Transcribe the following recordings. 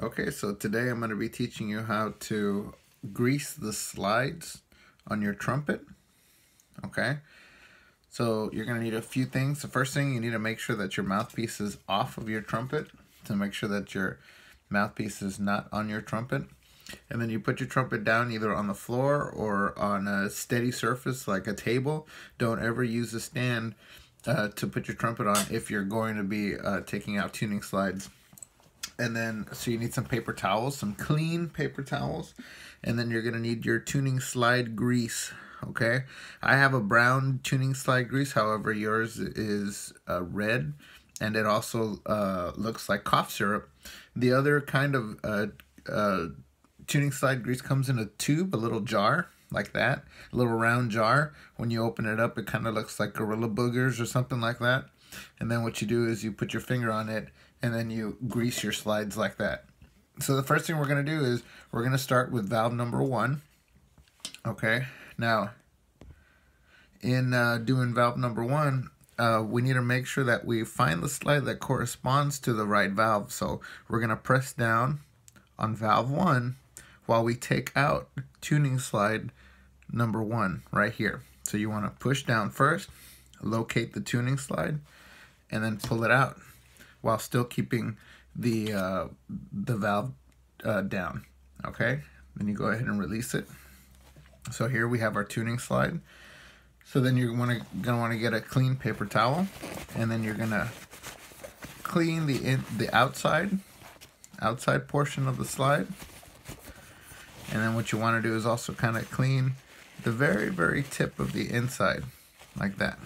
Okay, so today I'm going to be teaching you how to grease the slides on your trumpet. Okay, so you're going to need a few things. The first thing, you need to make sure that your mouthpiece is off of your trumpet, to make sure that your mouthpiece is not on your trumpet. And then you put your trumpet down either on the floor or on a steady surface like a table. Don't ever use a stand to put your trumpet on if you're going to be taking out tuning slides. And then, so you need some paper towels, some clean paper towels. And then you're going to need your tuning slide grease, okay? I have a brown tuning slide grease, however, yours is red. And it also looks like cough syrup. The other kind of tuning slide grease comes in a tube, a little jar, like that. A little round jar. When you open it up, it kind of looks like gorilla boogers or something like that. And then what you do is you put your finger on it and then you grease your slides like that. So the first thing we're going to do is we're going to start with valve number 1. Okay, now in doing valve number 1, we need to make sure that we find the slide that corresponds to the right valve. So we're going to press down on valve 1 while we take out tuning slide number 1 right here. So you want to push down first, locate the tuning slide, and then pull it out while still keeping the valve down. Okay, then you go ahead and release it. So here we have our tuning slide. So then you're gonna want to get a clean paper towel, and then you're gonna clean the outside portion of the slide. And then what you want to do is also kind of clean the very tip of the inside, like that.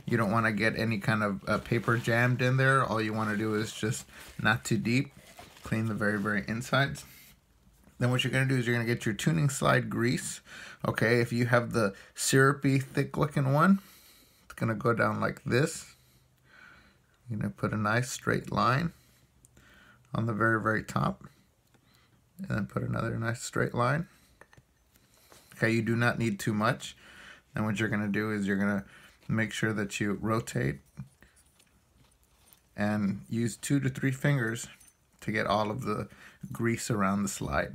You don't want to get any kind of paper jammed in there. All you want to do is just not too deep. Clean the very insides. Then what you're going to do is you're going to get your tuning slide grease. Okay, if you have the syrupy, thick looking one, it's going to go down like this. You're going to put a nice straight line on the very top. And then put another nice straight line. Okay, you do not need too much. Then what you're going to do is you're going to make sure that you rotate and use 2 to 3 fingers to get all of the grease around the slide.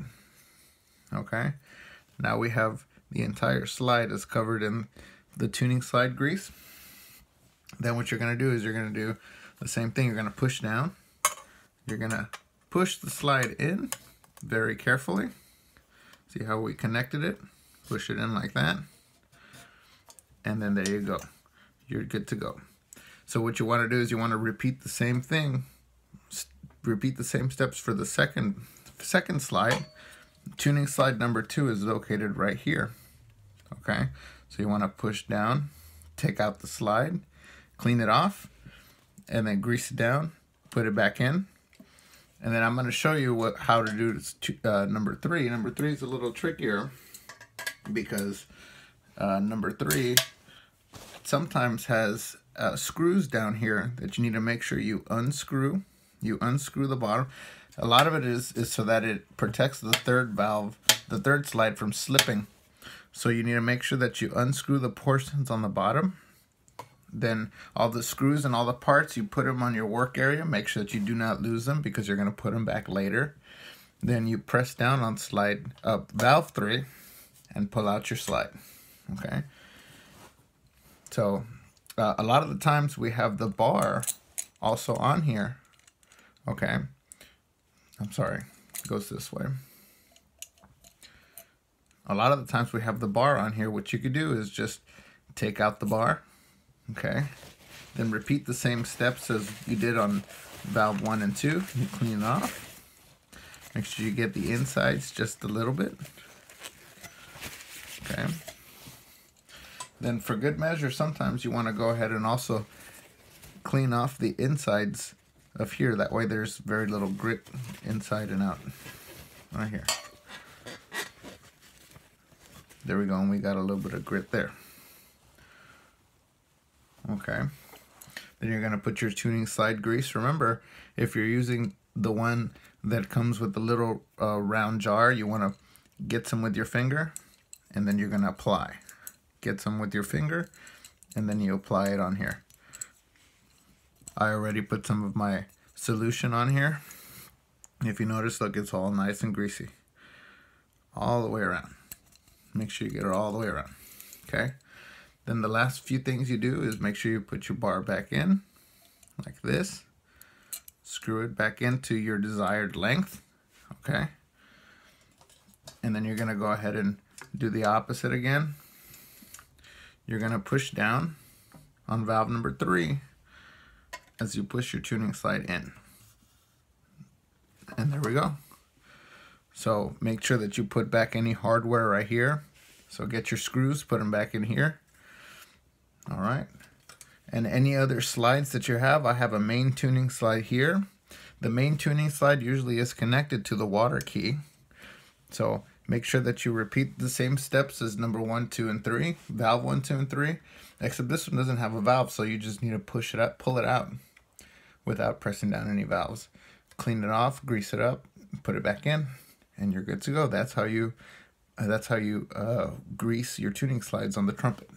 Okay, now we have the entire slide is covered in the tuning slide grease. Then what you're going to do is you're going to do the same thing. You're going to push down. You're going to push the slide in very carefully. See how we connected it? Push it in like that. And then there you go. You're good to go. So what you want to do is you want to repeat the same thing. Repeat the same steps for the second slide. Tuning slide number 2 is located right here. Okay, so you want to push down, take out the slide, clean it off, and then grease it down, put it back in. And then I'm going to show you how to do this number 3. Number 3 is a little trickier because number 3 sometimes has screws down here that you need to make sure you unscrew. You unscrew the bottom. A lot of it is so that it protects the third slide from slipping. So you need to make sure that you unscrew the portions on the bottom. Then all the screws and all the parts, you put them on your work area. Make sure that you do not lose them because you're going to put them back later. Then you press down on valve 3 and pull out your slide. Okay. So a lot of the times we have the bar also on here. Okay. I'm sorry. It goes this way. A lot of the times we have the bar on here. What you could do is just take out the bar. Okay. Then repeat the same steps as you did on valve 1 and 2. You clean it off. Make sure you get the insides just a little bit. Okay. Then for good measure, sometimes you want to go ahead and also clean off the insides of here. That way there's very little grit inside and out. Right here. There we go, and we got a little bit of grit there. Okay. Then you're going to put your tuning slide grease. Remember, if you're using the one that comes with the little round jar, you want to get some with your finger, and then you're going to apply. Get some with your finger, and then you apply it on here. I already put some of my solution on here. If you notice, look, it's all nice and greasy all the way around. Make sure you get it all the way around. Okay, then the last few things you do is make sure you put your bar back in like this. Screw it back into your desired length. Okay, and then you're gonna go ahead and do the opposite again. You're gonna push down on valve number 3 as you push your tuning slide in. And there we go. So make sure that you put back any hardware right here. So get your screws, put them back in here. All right. And any other slides that you have, I have a main tuning slide here. The main tuning slide usually is connected to the water key. So make sure that you repeat the same steps as number 1, 2, and 3, valve 1, 2, and 3, except this one doesn't have a valve, so you just need to push it up, pull it out without pressing down any valves. Clean it off, grease it up, put it back in, and you're good to go. That's how you grease your tuning slides on the trumpet.